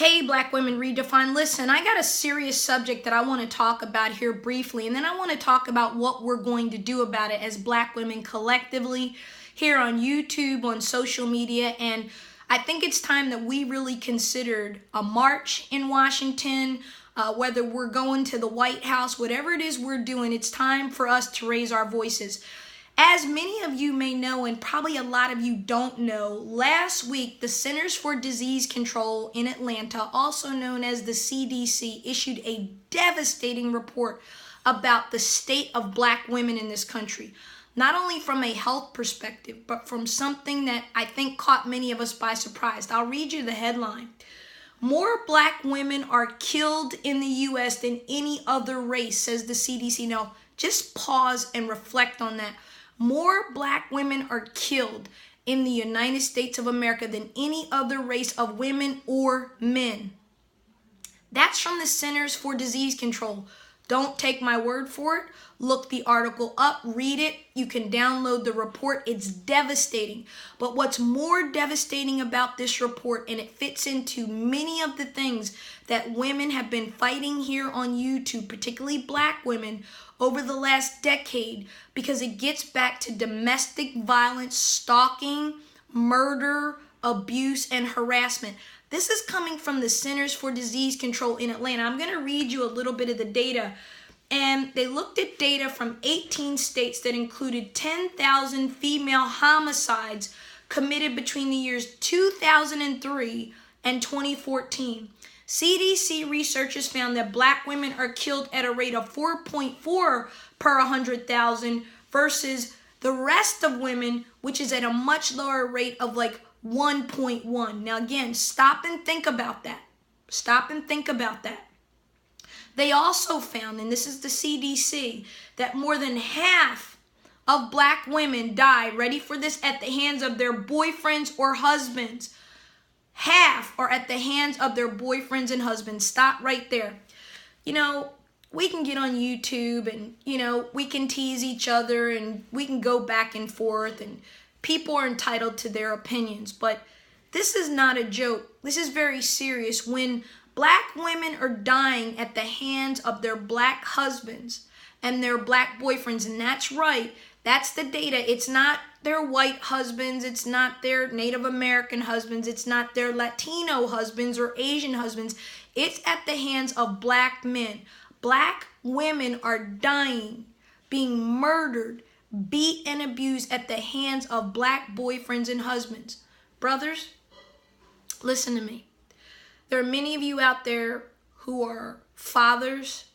Hey, Black Women Redefined. Listen, I got a serious subject that I want to talk about here briefly, and then I want to talk about what we're going to do about it as Black women collectively here on YouTube, on social media, and I think it's time that we really considered a march in Washington, whether we're going to the White House, whatever it is we're doing, it's time for us to raise our voices. As many of you may know, and probably a lot of you don't know, last week the Centers for Disease Control in Atlanta, also known as the CDC, issued a devastating report about the state of Black women in this country. Not only from a health perspective, but from something that I think caught many of us by surprise. I'll read you the headline. More Black women are killed in the U.S. than any other race, says the CDC. Now, just pause and reflect on that. More Black women are killed in the United States of America than any other race of women or men. That's from the Centers for Disease Control. Don't take my word for it. Look the article up, read it. You can download the report. It's devastating. But what's more devastating about this report, and it fits into many of the things that women have been fighting here on YouTube, particularly Black women, over the last decade, because it gets back to domestic violence, stalking, murder, abuse, and harassment. This is coming from the Centers for Disease Control in Atlanta. I'm going to read you a little bit of the data. And they looked at data from 18 states that included 10,000 female homicides committed between the years 2003 and 2014. CDC researchers found that Black women are killed at a rate of 4.4 per 100,000 versus the rest of women, which is at a much lower rate of like 1.1. Now again, stop and think about that. Stop and think about that. They also found, and this is the CDC, that more than half of Black women die, ready for this, at the hands of their boyfriends or husbands. Half are at the hands of their boyfriends and husbands. Stop right there. You know, we can get on YouTube and, we can tease each other and we can go back and forth, and people are entitled to their opinions. But this is not a joke. This is very serious. When Black women are dying at the hands of their Black husbands and their Black boyfriends, and that's right, that's the data. It's not their white husbands, it's not their Native American husbands, it's not their Latino husbands or Asian husbands. It's at the hands of Black men. Black women are dying, being murdered, beat and abused at the hands of Black boyfriends and husbands. Brothers, listen to me. There are many of you out there who are fathers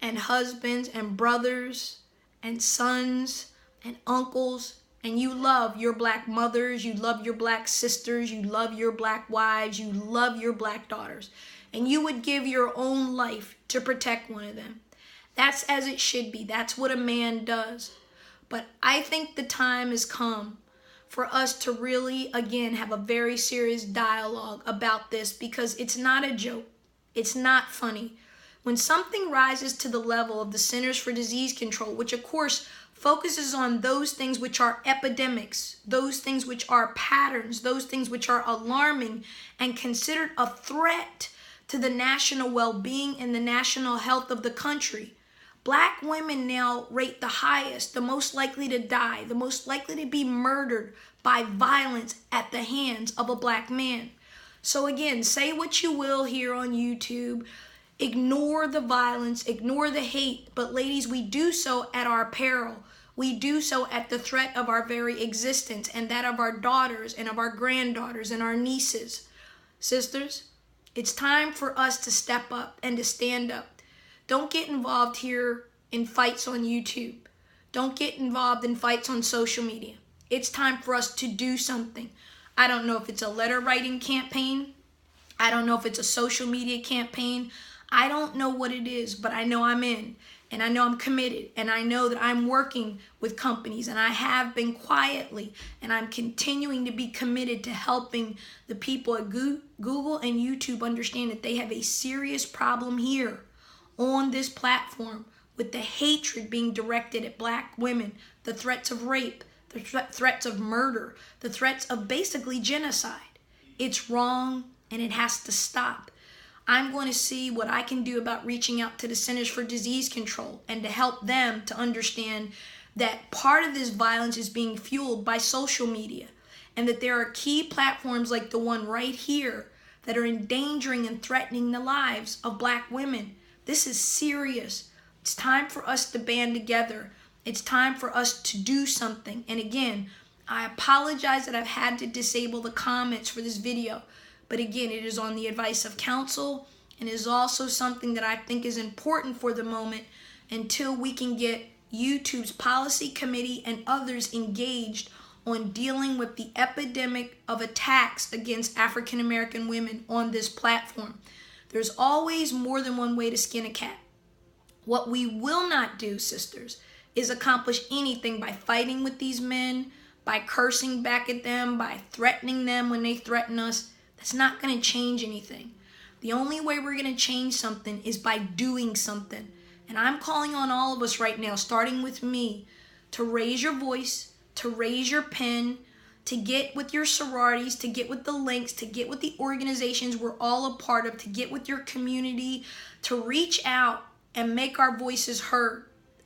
and husbands and brothers and sons and uncles, and you love your Black mothers, you love your Black sisters, you love your Black wives, you love your Black daughters, and you would give your own life to protect one of them. That's as it should be. That's what a man does. But I think the time has come for us to really, again, have a very serious dialogue about this, because it's not a joke. It's not funny. When something rises to the level of the Centers for Disease Control, which of course focuses on those things which are epidemics, those things which are patterns, those things which are alarming and considered a threat to the national well-being and the national health of the country, Black women now rate the highest, the most likely to die, the most likely to be murdered by violence at the hands of a Black man. So again, say what you will here on YouTube. Ignore the violence, ignore the hate, but ladies, we do so at our peril. We do so at the threat of our very existence and that of our daughters and of our granddaughters and our nieces. Sisters, it's time for us to step up and to stand up. Don't get involved here in fights on YouTube. Don't get involved in fights on social media. It's time for us to do something. I don't know if it's a letter writing campaign. I don't know if it's a social media campaign. I don't know what it is, but I know I'm in, and I know I'm committed, and I know that I'm working with companies, and I have been quietly, and I'm continuing to be committed to helping the people at Google and YouTube understand that they have a serious problem here on this platform with the hatred being directed at Black women, the threats of rape, the threats of murder, the threats of basically genocide. It's wrong and it has to stop. I'm going to see what I can do about reaching out to the Centers for Disease Control and to help them to understand that part of this violence is being fueled by social media, and that there are key platforms like the one right here that are endangering and threatening the lives of Black women. This is serious. It's time for us to band together. It's time for us to do something. And again, I apologize that I've had to disable the comments for this video. But again, it is on the advice of counsel, and is also something that I think is important for the moment until we can get YouTube's policy committee and others engaged on dealing with the epidemic of attacks against African American women on this platform. There's always more than one way to skin a cat. What we will not do, sisters, is accomplish anything by fighting with these men, by cursing back at them, by threatening them when they threaten us. That's not going to change anything. The only way we're going to change something is by doing something. And I'm calling on all of us right now, starting with me, to raise your voice, to raise your pen, to get with your sororities, to get with the links, to get with the organizations we're all a part of, to get with your community, to reach out and make our voices heard.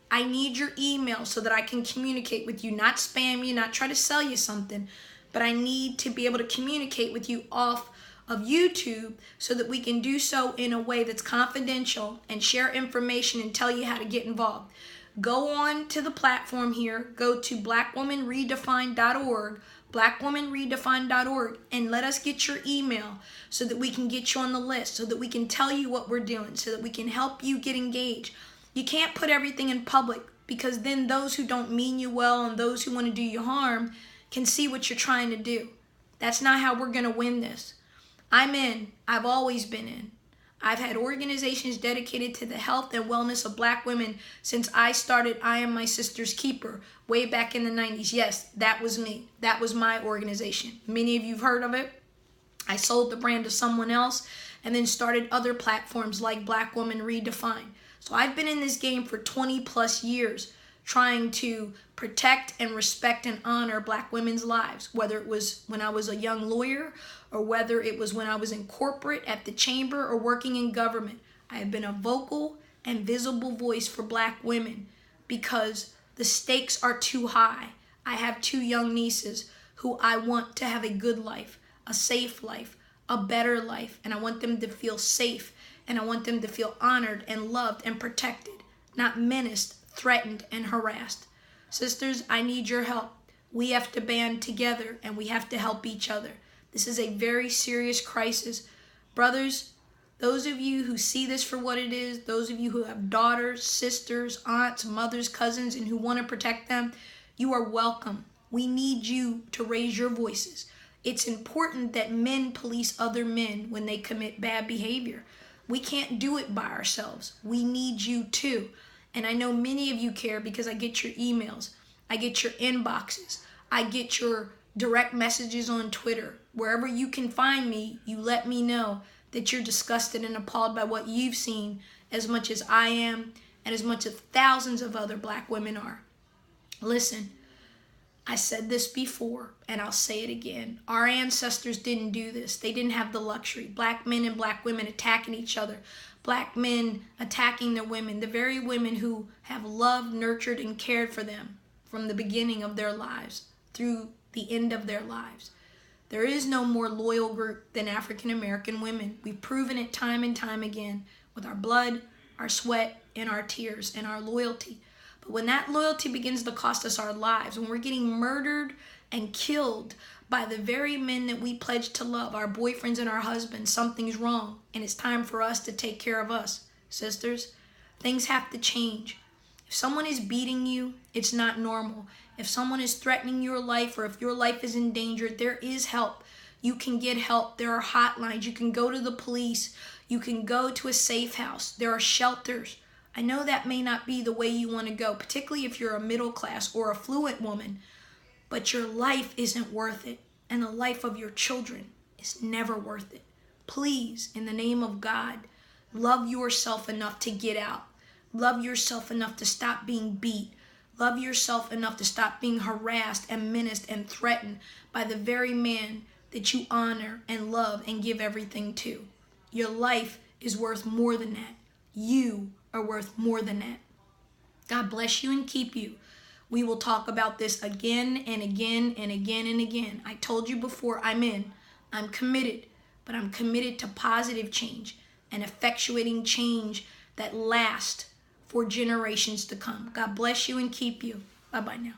I need your email so that I can communicate with you, not spam you, not try to sell you something, but I need to be able to communicate with you off of YouTube so that we can do so in a way that's confidential and share information and tell you how to get involved. Go on to the platform here, go to blackwomanredefined.org, blackwomanredefined.org, and let us get your email so that we can get you on the list, so that we can tell you what we're doing, so that we can help you get engaged. You can't put everything in public, because then those who don't mean you well and those who want to do you harm can see what you're trying to do. That's not how we're going to win this. I'm in. I've always been in. I've had organizations dedicated to the health and wellness of Black women since I started I Am My Sister's Keeper way back in the 90s. Yes, that was me. That was my organization. Many of you have heard of it. I sold the brand to someone else and then started other platforms like Black Woman Redefined. So I've been in this game for 20 plus years, trying to protect and respect and honor Black women's lives, whether it was when I was a young lawyer or whether it was when I was in corporate, at the chamber, or working in government. I have been a vocal and visible voice for Black women because the stakes are too high. I have 2 young nieces who I want to have a good life, a safe life, a better life, and I want them to feel safe, and I want them to feel honored and loved and protected, not menaced, threatened, and harassed. Sisters, I need your help. We have to band together and we have to help each other. This is a very serious crisis. Brothers, those of you who see this for what it is, those of you who have daughters, sisters, aunts, mothers, cousins, and who want to protect them, you are welcome. We need you to raise your voices. It's important that men police other men when they commit bad behavior. We can't do it by ourselves. We need you too. And I know many of you care because I get your emails, I get your inboxes, I get your direct messages on Twitter. Wherever you can find me, you let me know that you're disgusted and appalled by what you've seen as much as I am and as much as thousands of other Black women are. Listen, I said this before and I'll say it again. Our ancestors didn't do this. They didn't have the luxury. Black men and Black women attacking each other. Black men attacking their women, the very women who have loved, nurtured, and cared for them from the beginning of their lives through the end of their lives. There is no more loyal group than African American women. We've proven it time and time again with our blood, our sweat, and our tears, and our loyalty. But when that loyalty begins to cost us our lives, when we're getting murdered and killed by the very men that we pledge to love, our boyfriends and our husbands, something's wrong, and it's time for us to take care of us. Sisters, things have to change. If someone is beating you, it's not normal. If someone is threatening your life, or if your life is in danger, there is help. You can get help. There are hotlines. You can go to the police. You can go to a safe house. There are shelters. I know that may not be the way you want to go, particularly if you're a middle class or affluent woman, but your life isn't worth it, and the life of your children is never worth it. Please, in the name of God, love yourself enough to get out. Love yourself enough to stop being beat. Love yourself enough to stop being harassed and menaced and threatened by the very man that you honor and love and give everything to. Your life is worth more than that. You are worth more than that. God bless you and keep you. We will talk about this again and again and again and again. I told you before, I'm committed, but I'm committed to positive change and effectuating change that lasts for generations to come. God bless you and keep you. Bye-bye now.